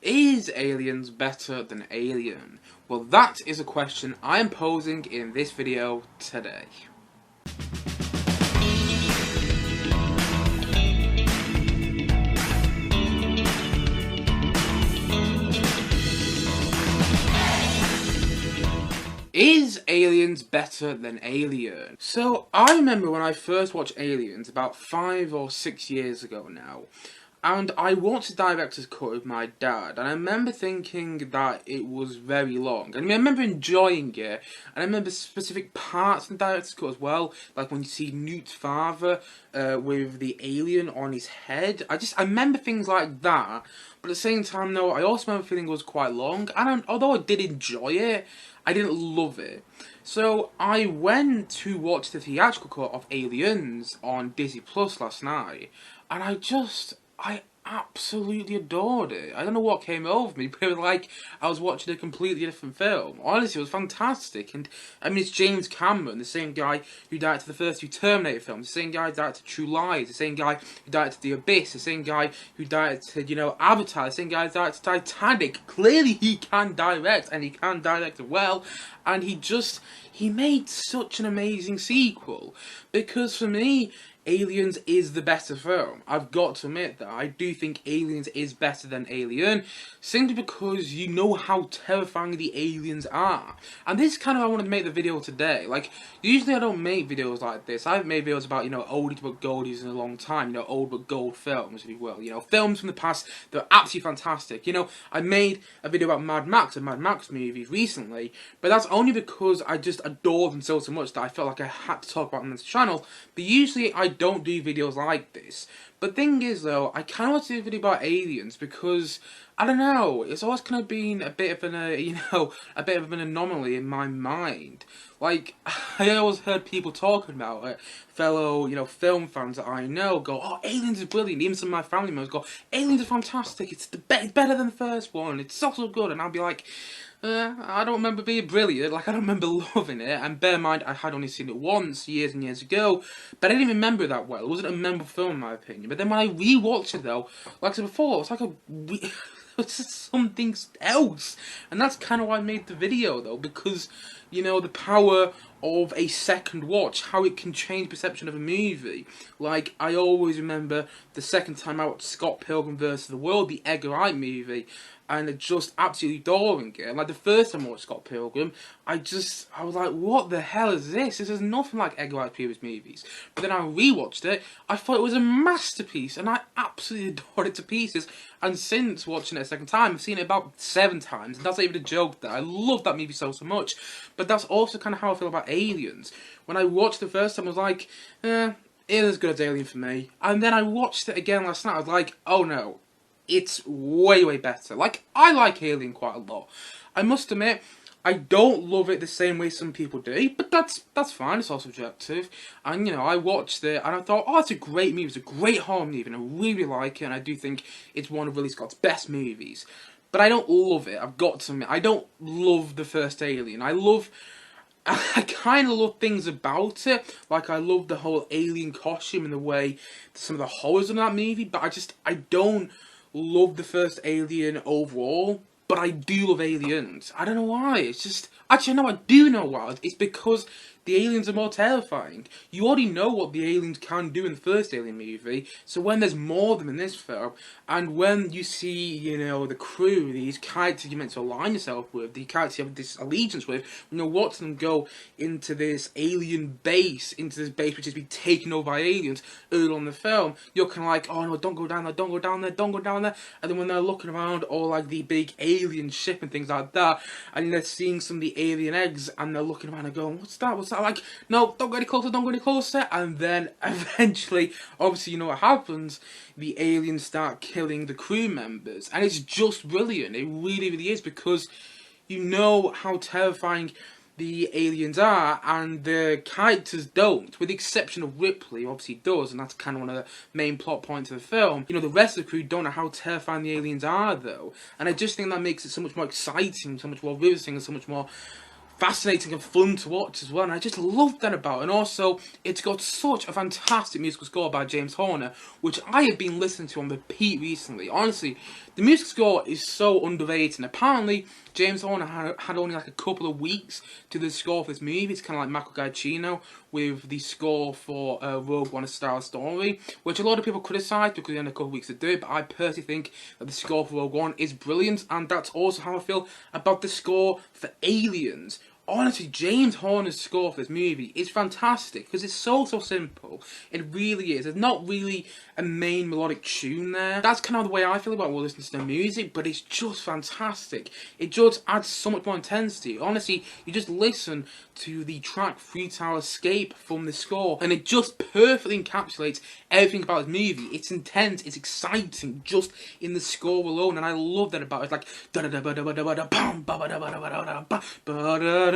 Is Aliens better than Alien? Well, that is a question I am posing in this video today. Is Aliens better than Alien? So, I remember when I first watched Aliens about 5 or 6 years ago now, and I watched the director's cut with my dad, and I remember thinking that it was very long. I remember enjoying it, and I remember specific parts of the director's cut as well, like when you see Newt's father with the alien on his head. I remember things like that, but at the same time though, I also remember feeling it was quite long, and although I did enjoy it, I didn't love it. So I went to watch the theatrical cut of Aliens on Disney Plus last night, and I absolutely adored it. I don't know what came over me, but it was like I was watching a completely different film. Honestly, it was fantastic. And I mean, it's James Cameron, the same guy who directed the first two Terminator films, the same guy who directed True Lies, the same guy who directed The Abyss, the same guy who directed, Avatar, the same guy who directed Titanic. Clearly he can direct, and he can direct it well. And he made such an amazing sequel. Because for me, Aliens is the better film. I've got to admit that. I do think Aliens is better than Alien, simply because you know how terrifying the aliens are. And this is kind of why I wanted to make the video today. Like, usually I don't make videos like this. I haven't made videos about, oldies but goldies in a long time, old but gold films, if you will. Films from the past that are absolutely fantastic. I made a video about Mad Max and Mad Max movies recently, but that's only because I just adore them so much that I felt like I had to talk about them on this channel. But usually I don't do videos like this. But thing is though, I kind of want to do a video about aliens because, I don't know, it's always kind of been a bit of a bit of an anomaly in my mind. Like, I always heard people talking about it, fellow, film fans that I know go, oh, Aliens is brilliant. Even some of my family members go, Aliens is fantastic, it's better than the first one, it's so good. And I'll be like, I don't remember being brilliant, like I don't remember loving it, and bear in mind I had only seen it once, years and years ago, but I didn't even remember it that well. It wasn't a memorable film in my opinion, but then when I rewatched it though, like I said before, it's like it's just something else, and that's kind of why I made the video though, because, the power of a second watch, how it can change perception of a movie. Like, I always remember the second time I watched Scott Pilgrim vs. the World, the Edgar Wright movie, and just absolutely adoring it. Like, the first time I watched Scott Pilgrim, I was like, what the hell is this? This is nothing like Edgar Wright's previous movies. But then I rewatched it, I thought it was a masterpiece, and I absolutely adored it to pieces. And since watching it a second time, I've seen it about 7 times, and that's not even a joke there. I love that movie so much. But that's also kind of how I feel about Aliens. When I watched it the first time, I was like, it isn't as good as Alien for me. And then I watched it again last night, I was like, oh no, it's way, way better. Like, I like Alien quite a lot. I must admit, I don't love it the same way some people do, but that's fine, it's all subjective. And, I watched it, and I thought, oh, it's a great movie, it's a great horror movie, and I really like it, and I do think it's one of Ridley Scott's best movies. But I don't love it, I've got to admit. I don't love the first Alien. I kind of love things about it, like I love the whole alien costume and the way some of the horrors in that movie, but I don't love the first Alien overall, but I do love Aliens. I don't know why, it's just, actually no, I do know why, it's because the aliens are more terrifying. You already know what the aliens can do in the first Alien movie, so when there's more of them in this film, and when you see, the crew, these characters you're meant to align yourself with, the characters you have this allegiance with, when you're watching them go into this alien base, which has been taken over by aliens early on in the film, you're kind of like, oh no, don't go down there, don't go down there, don't go down there, and then when they're looking around all like the big alien ship and things like that, and they're seeing some of the alien eggs, and they're looking around and going, what's that, like, no, don't go any closer, don't go any closer, and then eventually, obviously you know what happens, the aliens start killing the crew members, and it's just brilliant, it really, really is, because you know how terrifying the aliens are, and the characters don't, with the exception of Ripley, who obviously does, and that's kind of one of the main plot points of the film. The rest of the crew don't know how terrifying the aliens are, though, and I just think that makes it so much more exciting, so much more riveting, and so much more fascinating and fun to watch as well, and I just love that about it. And also, it's got such a fantastic musical score by James Horner, which I have been listening to on repeat recently. Honestly, The music score is so underrated, and apparently James Horner had only like a couple of weeks to the score for this movie. It's kind of like Michael Giacchino with the score for Rogue One: A Star Wars Story, which a lot of people criticise because he had a couple of weeks to do it, but I personally think that the score for Rogue One is brilliant, and that's also how I feel about the score for Aliens. Honestly, James Horner's score for this movie is fantastic because it's so simple. It really is. There's not really a main melodic tune there. That's kind of the way I feel about listening to the music, but it's just fantastic. It just adds so much more intensity. Honestly, you just listen to the track Futile Escape from the score, and it just perfectly encapsulates everything about this movie. It's intense, it's exciting, just in the score alone, and I love that about it. It's like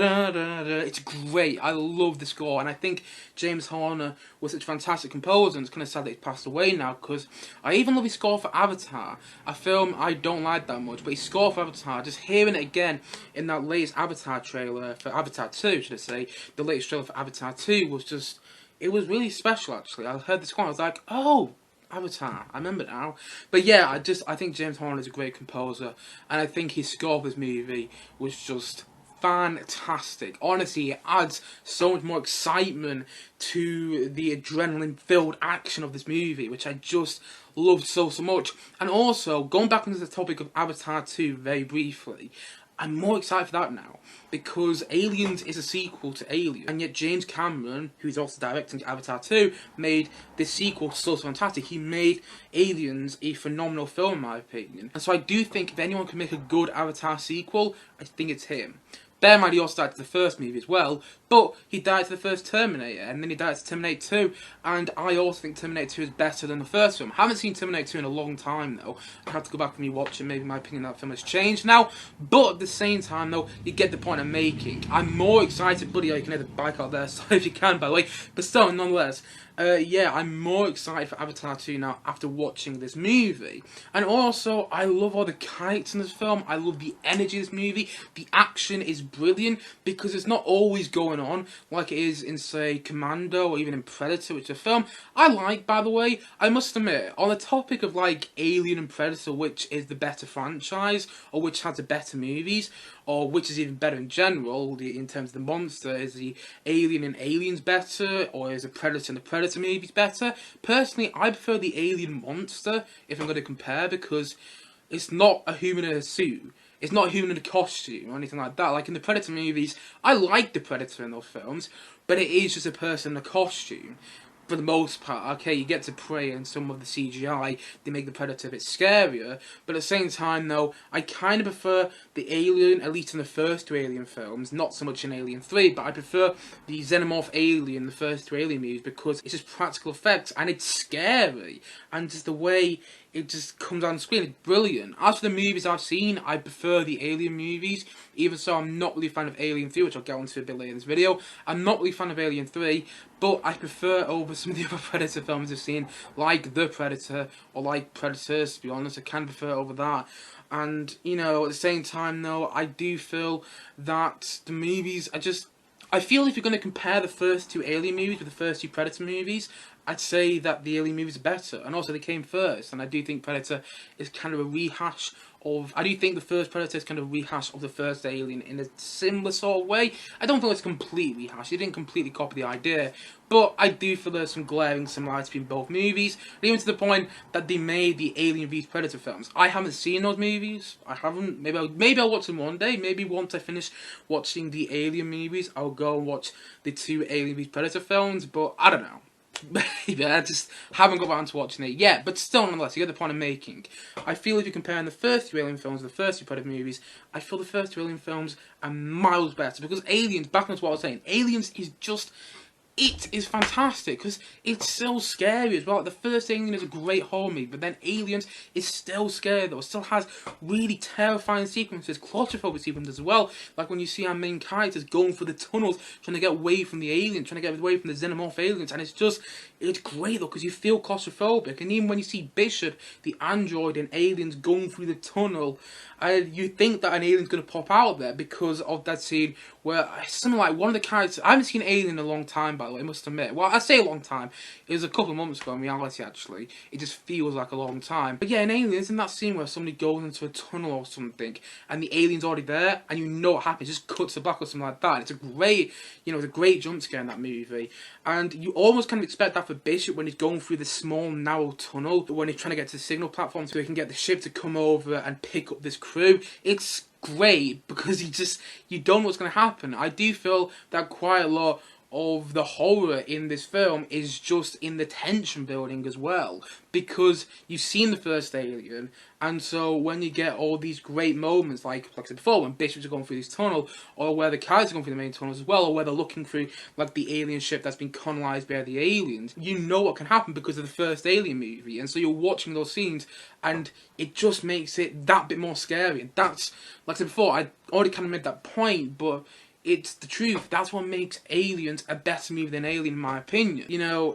it's great. I love the score, and I think James Horner was such a fantastic composer, and it's kind of sad that he's passed away now, because I even love his score for Avatar, a film I don't like that much, but his score for Avatar, just hearing it again in that latest Avatar trailer, for Avatar 2, should I say, the latest trailer for Avatar 2 was just, it was really special actually. I heard the score, I was like, oh, Avatar, I remember now. But yeah, I think James Horner is a great composer, and I think his score for this movie was just fantastic. Honestly, it adds so much more excitement to the adrenaline-filled action of this movie, which I just loved so much. And also, going back into the topic of Avatar 2 very briefly, I'm more excited for that now, because Aliens is a sequel to Alien, and yet James Cameron, who's also directing Avatar 2, made this sequel so fantastic. He made Aliens a phenomenal film, in my opinion. And so I do think if anyone can make a good Avatar sequel, I think it's him. Bear in mind, he also directed the first movie as well, but he directed the first Terminator, and then he directed Terminator 2, and I also think Terminator 2 is better than the first film. I haven't seen Terminator 2 in a long time, though. I have to go back and rewatch it. Maybe my opinion on that film has changed now, but at the same time, though, you get the point I'm making. I'm more excited, buddy, you can hear the bike out there, so if you can, by the way, but still, nonetheless, yeah, I'm more excited for Avatar 2 now after watching this movie. And also, I love all the characters in this film. I love the energy of this movie. The action is brilliant because it's not always going on like it is in, say, Commando or even in Predator, which is a film I like, by the way. I must admit, on the topic of, like, Alien and Predator, which is the better franchise, or which has the better movies, or which is even better in general, in terms of the monster, is the Alien and Aliens better, or is the Predator and the Predator movies better? Personally, I prefer the Alien monster, if I'm going to compare, because it's not a human in a suit. It's not a human in a costume or anything like that. Like in the Predator movies, I like the Predator in those films, but it is just a person in a costume. For the most part, okay, you get to Prey and some of the CGI, they make the Predator a bit scarier, but at the same time, though, I kind of prefer the Alien, at least in the first two Alien films, not so much in Alien 3, but I prefer the Xenomorph Alien, the first two Alien movies, because it's just practical effects, and it's scary, and just the way it just comes on screen, it's brilliant. As for the movies I've seen, I prefer the Alien movies, even so I'm not really a fan of Alien 3, which I'll get onto a bit later in this video. I'm not really a fan of Alien 3, but I prefer over some of the other Predator films I've seen, like The Predator, or like Predators, to be honest, I can prefer over that. And, you know, at the same time, though, I do feel that the movies I feel if you're going to compare the first two Alien movies with the first two Predator movies, I'd say that the Alien movies are better, and also they came first, and I do think Predator is kind of a rehash of, I do think the first Predator is kind of a rehash of the first Alien in a similar sort of way. I don't think it's a complete rehash, it didn't completely copy the idea, but I do feel there's some glaring similarities between both movies, even to the point that they made the Alien vs Predator films. I haven't seen those movies, I haven't, maybe I'll watch them one day, maybe once I finish watching the Alien movies, I'll go and watch the two Alien vs Predator films, but I don't know. Maybe I just haven't got around to watching it yet, but still, nonetheless, you get the point I'm making. I feel if you're comparing the first two Alien films to the first two Predator movies, I feel the first two Alien films are miles better, because Aliens, back onto what I was saying, Aliens is just, it is fantastic, because it's so scary as well. The first Alien is a great horror movie, but then Aliens is still scary though. It still has really terrifying sequences, claustrophobic sequences as well. Like when you see our main characters going through the tunnels, trying to get away from the aliens, trying to get away from the xenomorph aliens, and it's great though, because you feel claustrophobic. And even when you see Bishop, the android and aliens going through the tunnel, you think that an alien's going to pop out there because of that scene where something like one of the characters, I haven't seen Alien in a long time by the way, I must admit. Well, I say a long time. It was a couple of months ago in reality, actually. It just feels like a long time. But yeah, in Aliens, in that scene where somebody goes into a tunnel or something, and the alien's already there, and you know what happens, it just cuts to black or something like that. And it's a great, it's a great jump scare in that movie. And you almost kind of expect that for Bishop when he's going through this small, narrow tunnel, when he's trying to get to the signal platform so he can get the ship to come over and pick up this crew. It's great because you don't know what's going to happen. I do feel that quite a lot of the horror in this film is just in the tension building as well, because you've seen the first Alien, and so when you get all these great moments, like I said before, when Bishop's going through this tunnel, or where the characters are going through the main tunnels as well, or where they're looking through like the alien ship that's been colonized by the aliens, you know what can happen because of the first Alien movie, and so you're watching those scenes, and it just makes it that bit more scary. And that's, like I said before, I already kind of made that point, but it's the truth. That's what makes Aliens a better movie than Alien, in my opinion.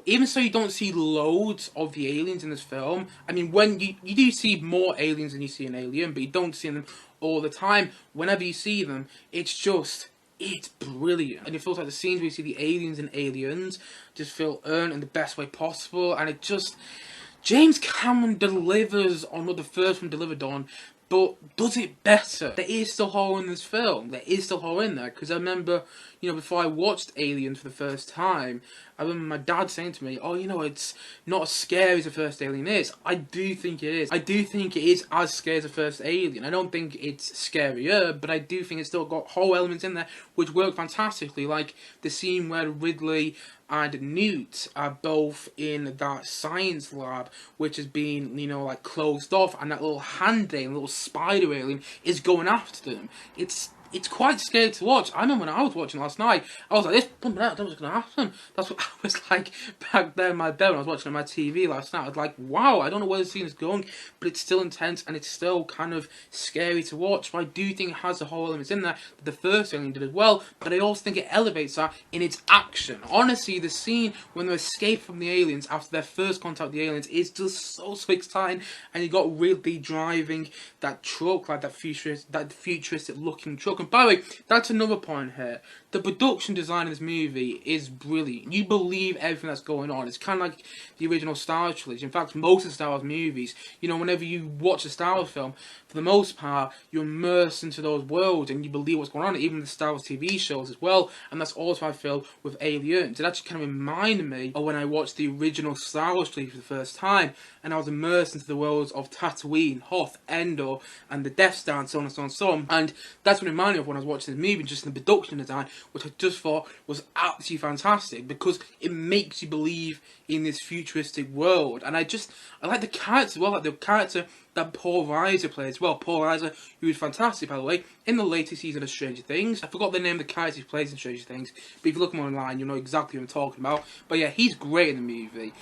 Even so you don't see loads of the aliens in this film. I mean, when you do see more aliens than you see in Alien, but you don't see them all the time. Whenever you see them, it's brilliant. And it feels like the scenes where you see the aliens and aliens just feel earned in the best way possible. And James Cameron delivers on what the first one delivered on, but does it better. There is still horror in this film. There is still horror in there. Because I remember, before I watched Alien for the first time, I remember my dad saying to me, oh, it's not as scary as the first Alien is. I do think it is. I do think it is as scary as the first Alien. I don't think it's scarier, but I do think it's still got horror elements in there which work fantastically. Like the scene where Ridley and Newt are both in that science lab, which has been, closed off, and that little hand alien, little spider alien, is going after them. It's quite scary to watch. I remember when I was watching last night, I was like, this pumping out, what's going to happen. That's what I was like back there in my bed when I was watching on my TV last night. I was like, wow, I don't know where the scene is going, but it's still intense and it's still kind of scary to watch. But I do think it has the horror elements in there that the first Alien did as well, but I also think it elevates that in its action. Honestly, the scene when they escape from the aliens after their first contact with the aliens is just so exciting, and you got Ridley driving that truck, like that futuristic looking truck. And by the way, that's another point here. The production design of this movie is brilliant. You believe everything that's going on. It's kind of like the original Star Wars trilogy. In fact, most of the Star Wars movies, whenever you watch a Star Wars film, for the most part, you're immersed into those worlds and you believe what's going on. Even the Star Wars TV shows as well. And that's also how I feel with Aliens. It actually kind of reminded me of when I watched the original Star Wars trilogy for the first time, and I was immersed into the worlds of Tatooine, Hoth, Endor, and the Death Star, and so on and so on and so on. And that's what it reminded me of when I was watching this movie, just in the production design, which I just thought was absolutely fantastic, because it makes you believe in this futuristic world. And I like the character as well, like the character that Paul Reiser plays as well. Paul Reiser, who is fantastic, by the way, in the latest season of Stranger Things. I forgot the name of the character he plays in Stranger Things, but if you look him online, you'll know exactly what I'm talking about. But yeah, he's great in the movie.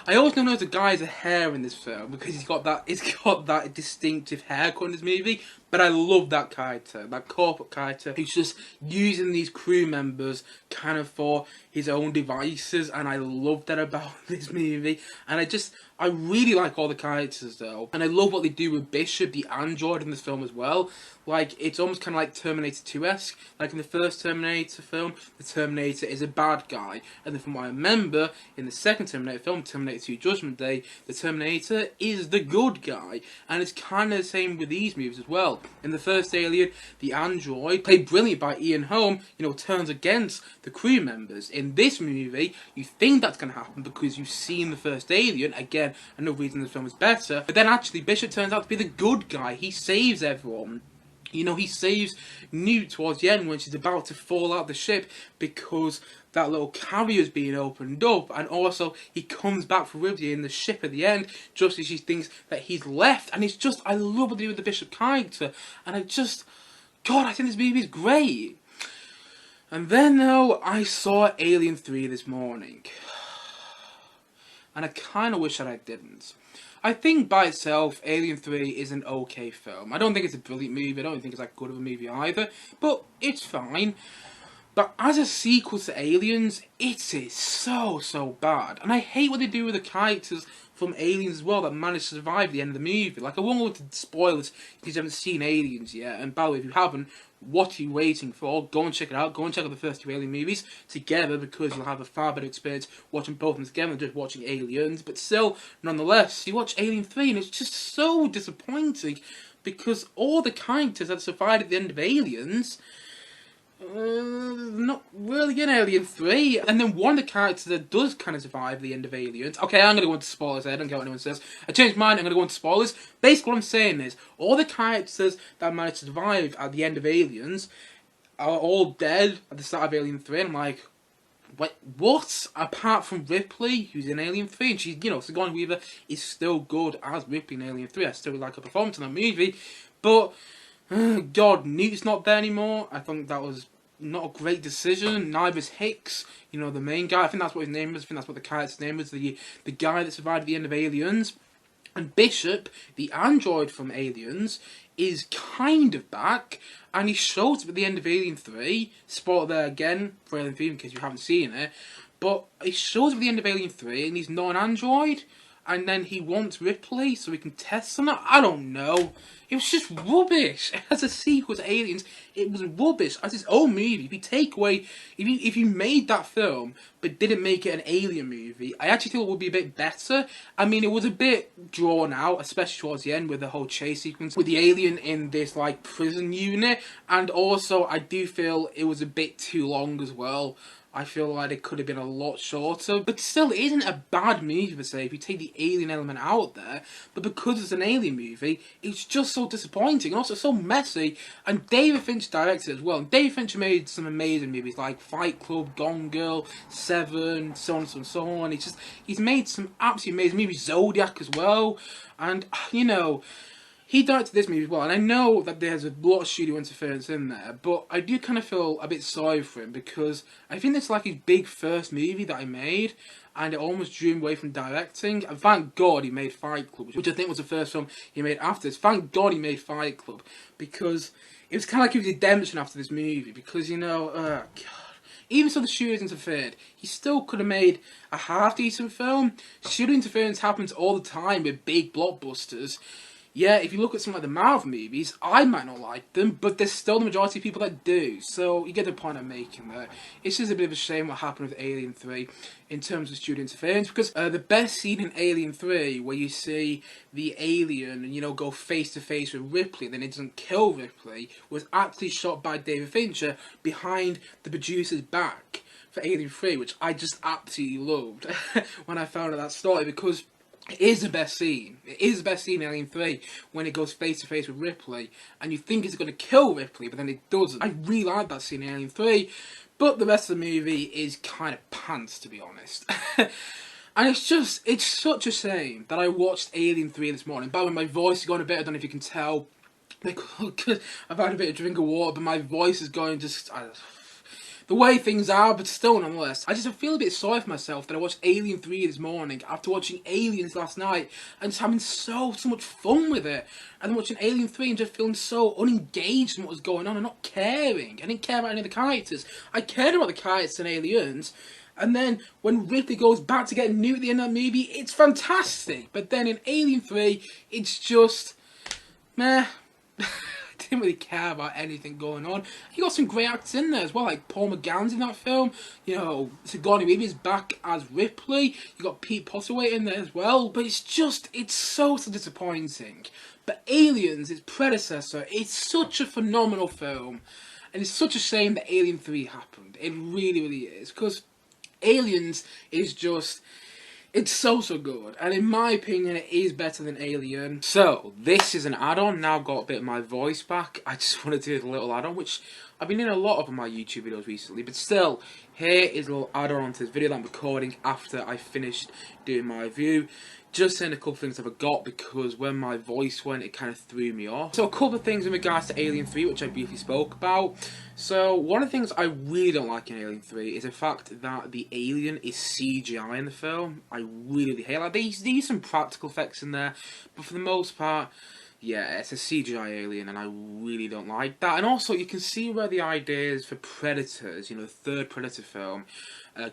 I always know the guy's hair in this film, because he's got that distinctive haircut in this movie. But I love that character, that corporate character, who's just using these crew members kind of for his own devices, and I love that about this movie. And I really like all the characters though, and I love what they do with Bishop, the android, in this film as well. Like, it's almost kind of like Terminator 2-esque. Like in the first Terminator film, the Terminator is a bad guy, and then from what I remember, in the second Terminator film, Terminator 2 Judgment Day, the Terminator is the good guy. And it's kind of the same with these movies as well. In the first Alien, the android, played brilliantly by Ian Holm, turns against the crew members. In this movie, you think that's going to happen because you've seen the first Alien. Again, another reason this film is better. But then actually, Bishop turns out to be the good guy. He saves everyone. He saves Newt towards the end when she's about to fall out the ship because that little carrier's being opened up, and also he comes back for Ridley in the ship at the end just as she thinks that he's left. And I love what they do with the Bishop character, and I think this movie is great. And then though, I saw Alien 3 this morning, and I kind of wish that I didn't. I think by itself, Alien 3 is an okay film. I don't think it's a brilliant movie. I don't think it's that good of a movie either. But it's fine. But as a sequel to Aliens, it is so bad. And I hate what they do with the characters from Aliens as well that managed to survive the end of the movie. Like, I won't go into spoilers if you haven't seen Aliens yet. And by the way, if you haven't, what are you waiting for? Go and check it out. Go and check out the first two Alien movies together, because you'll have a far better experience watching both of them together than just watching Aliens. But still, nonetheless, you watch Alien 3 and it's just so disappointing, because all the characters that survived at the end of Aliens, not really in Alien 3. And then one of the characters that does kind of survive the end of Aliens. Okay, I'm going to go into spoilers. I don't care what anyone says. I changed mine. I'm going to go into spoilers. Basically, what I'm saying is, all the characters that managed to survive at the end of Aliens are all dead at the start of Alien 3. And I'm like, what? Apart from Ripley, who's in Alien 3, and she's, Sigourney Weaver is still good as Ripley in Alien 3. I still like her performance in that movie. But, God, Newt's not there anymore. I think that was not a great decision. Neither is Hicks, the main guy. I think that's what his name is. I think that's what the character's name was. The guy that survived at the end of Aliens. And Bishop, the android from Aliens, is kind of back. And he shows up at the end of Alien 3. Spoiler there again for Alien 3 in case you haven't seen it. But he shows up at the end of Alien 3 and he's not an android. And then he wants Ripley so he can test on it. I don't know. It was just rubbish. As a sequel to Aliens, it was rubbish. As its own movie, if you take away, if you made that film but didn't make it an Alien movie, I actually feel it would be a bit better. I mean, it was a bit drawn out, especially towards the end with the whole chase sequence with the alien in this like prison unit, and also I do feel it was a bit too long as well. I feel like it could have been a lot shorter. But still, it isn't a bad movie per se if you take the alien element out there. But because it's an alien movie, it's just so disappointing and also so messy. And David Fincher directed it as well. And David Fincher made some amazing movies like Fight Club, Gone Girl, Seven, so on and so on. He's made some absolutely amazing movies. Zodiac as well. And, he directed this movie as well, and I know that there's a lot of studio interference in there, but I do kind of feel a bit sorry for him, because I think it's like his big first movie that he made, and it almost drew him away from directing. And thank God he made Fight Club, which I think was the first film he made after this. Thank God he made Fight Club, because it was kind of like his redemption after this movie, because, God. Even so the studios interfered, he still could have made a half-decent film. Studio interference happens all the time with big blockbusters. Yeah, if you look at some of the Marvel movies, I might not like them, but there's still the majority of people that do. So you get the point I'm making there. It's just a bit of a shame what happened with Alien 3 in terms of studio interference, because the best scene in Alien 3, where you see the alien and, go face to face with Ripley, then it doesn't kill Ripley, was actually shot by David Fincher behind the producer's back for Alien 3, which I just absolutely loved when I found out that story, because it is the best scene. It is the best scene in Alien 3 when it goes face to face with Ripley, and you think it's going to kill Ripley, but then it doesn't. I really like that scene in Alien 3, but the rest of the movie is kind of pants, to be honest. And it's such a shame that I watched Alien 3 this morning. By the way, my voice is going a bit, I don't know if you can tell, because I've had a bit of drink of water, but my voice is going just... the way things are, but still nonetheless. I feel a bit sorry for myself that I watched Alien 3 this morning after watching Aliens last night and just having so much fun with it. And then watching Alien 3 and just feeling so unengaged in what was going on and not caring. I didn't care about any of the characters. I cared about the characters in Aliens. And then when Ripley goes back to get Newt at the end of that movie, it's fantastic. But then in Alien 3, it's just... meh. I didn't really care about anything going on. You got some great actors in there as well, like Paul McGann's in that film. Sigourney Weaver's back as Ripley. You got Pete Postlethwaite in there as well. But it's so disappointing. But Aliens, its predecessor, it's such a phenomenal film. And it's such a shame that Alien 3 happened. It really, really is. Because Aliens is just... it's so good, and in my opinion, it is better than Alien. So, this is an add-on. Now I've got a bit of my voice back. I just want to do a little add-on, which I've been in a lot of my YouTube videos recently, but still, here is a little add-on onto this video that I'm recording after I finished doing my review. Just saying a couple of things I forgot, because when my voice went, it kind of threw me off. So a couple of things in regards to Alien 3, which I briefly spoke about. So one of the things I really don't like in Alien 3 is the fact that the alien is CGI in the film. I really hate it. Like, there's some practical effects in there, but for the most part, yeah, it's a CGI alien, and I really don't like that. And also, you can see where the ideas for Predators, the third Predator film,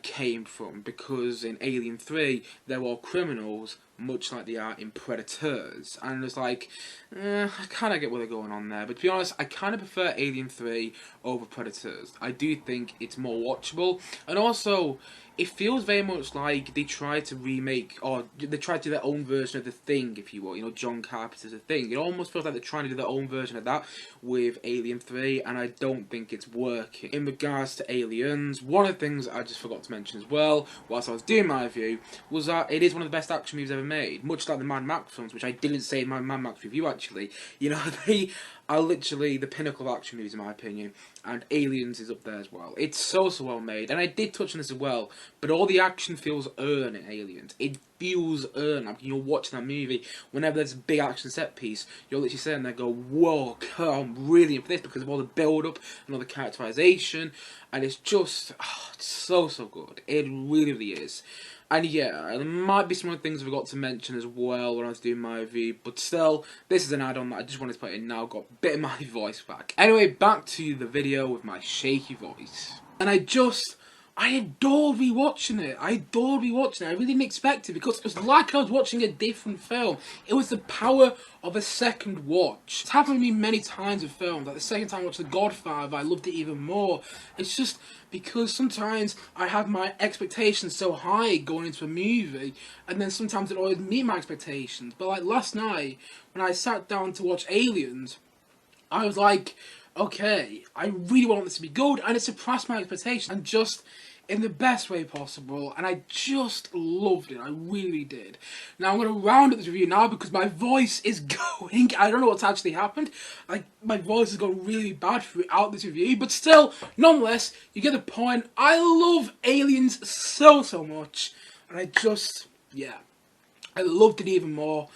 came from, because in Alien 3, they're all criminals, much like they are in Predators. And it's like, I kind of get what they're going on there. But to be honest, I kind of prefer Alien 3 over Predators. I do think it's more watchable. And also, it feels very much like they tried to remake, or they tried to do their own version of The Thing, if you will. John Carpenter's The Thing. It almost feels like they're trying to do their own version of that with Alien 3, and I don't think it's working. In regards to Aliens, one of the things I just forgot to mention as well, whilst I was doing my review, was that it is one of the best action movies ever made. Much like the Mad Max films, which I didn't say in my Mad Max review, actually. They are literally the pinnacle of action movies, in my opinion, and Aliens is up there as well. It's so well made, and I did touch on this as well, but all the action feels earned in Aliens. It feels earned. Like, you're watching that movie, whenever there's a big action set piece, you're literally sitting there go, whoa, I'm really in for this, because of all the build-up and all the characterization, and it's just, it's so good. It really is. And yeah, there might be some other things I forgot to mention as well when I was doing my review, but still, this is an add-on that I just wanted to put in now, got a bit of my voice back. Anyway, back to the video with my shaky voice. And I adored rewatching it. I really didn't expect it, because it was like I was watching a different film. It was the power of a second watch. It's happened to me many times with films. Like the second time I watched The Godfather, I loved it even more. It's just because sometimes I have my expectations so high going into a movie, and then sometimes it always meet my expectations. But like last night, when I sat down to watch Aliens, I was like, okay, I really want this to be good, and it surpassed my expectations, and just in the best way possible, and I just loved it. I really did. Now I'm going to round up this review now, because my voice is going, I don't know what's actually happened, like my voice has gone really bad throughout this review, but still, nonetheless, you get the point. I love Aliens so much, and I loved it even more,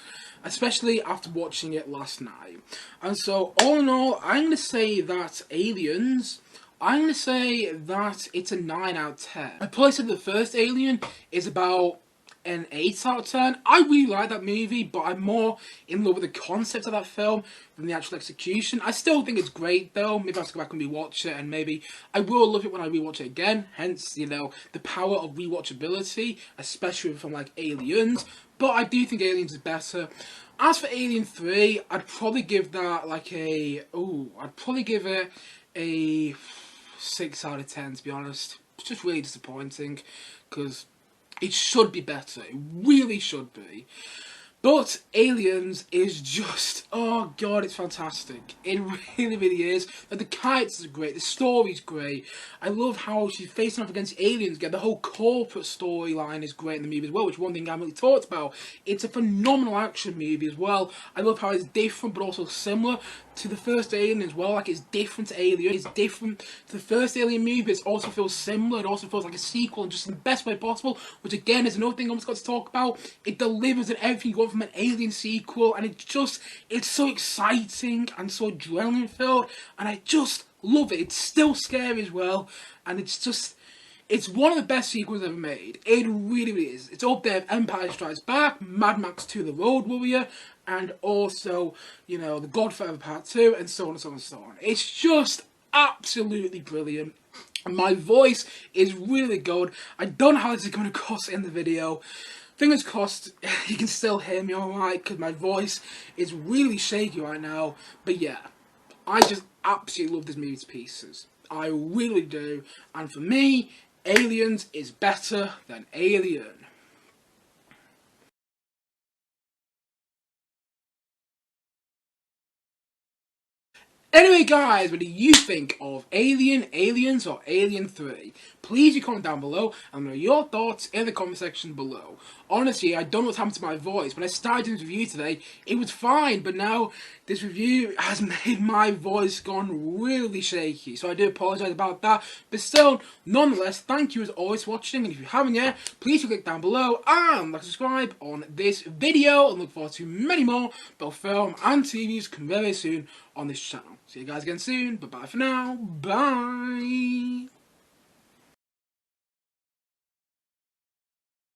especially after watching it last night. And so, all in all, I'm going to say that Aliens, it's a 9 out of 10. I probably said the first Alien is about an 8 out of 10. I really like that movie, but I'm more in love with the concept of that film than the actual execution. I still think it's great, though. Maybe I have to go back and rewatch it, and maybe I will love it when I rewatch it again. Hence, the power of rewatchability, especially with a film like Aliens. But I do think Aliens is better. As for Alien 3, I'd probably give that a 6 out of 10, to be honest. It's just really disappointing, because it should be better. It really should be. But Aliens is just, oh god, it's fantastic. It really is. Like, the characters are great, the story's great. I love how she's facing off against aliens again. The whole corporate storyline is great in the movie as well, which is one thing I haven't really talked about. It's a phenomenal action movie as well. I love how it's different but also similar to the first Alien as well. Like, it's different to Alien, it's different to the first Alien movie, but it also feels similar. It also feels like a sequel, and just in the best way possible, which again is another thing I almost got to talk about. It delivers in everything you want from an Alien sequel, and it's so exciting and so adrenaline filled, and I just love it. It's still scary as well, and it's one of the best sequels ever made. It really is. It's up there with Empire Strikes Back, Mad Max 2 The Road Warrior, and also, The Godfather Part 2, and so on and so on and so on. It's just absolutely brilliant. And my voice is really good. I don't know how this is going to cross in the video. Fingers crossed you can still hear me alright, because my voice is really shaky right now. But yeah, I just absolutely love this movie to pieces. I really do. And for me, Aliens is better than Alien. Anyway guys, what do you think of Alien, Aliens, or Alien 3? Please comment down below and let me know your thoughts in the comment section below. Honestly, I don't know what's happened to my voice. When I started this review today, it was fine, but now this review has made my voice gone really shaky. So I do apologise about that. But still, nonetheless, thank you as always for watching. And if you haven't yet, please click down below and like subscribe on this video. And look forward to many more both film and TVs coming very soon on this channel. See you guys again soon. Bye bye for now. Bye.